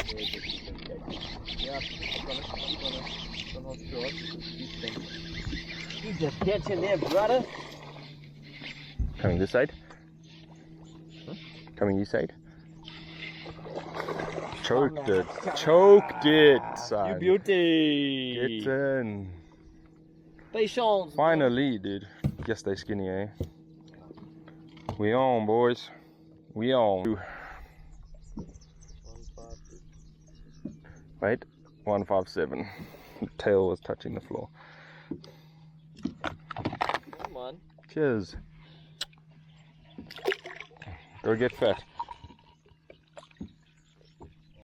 Yeah, gonna short. You just catching there, brother. Coming this side? Huh? Coming this side? Choked it. Choked it, son. You beauty. Get in. Patience. Finally, dude. Guess they skinny, eh? We on, boys. We on. Wait, 157. Tail was touching the floor. Come on. Cheers. Go get fat.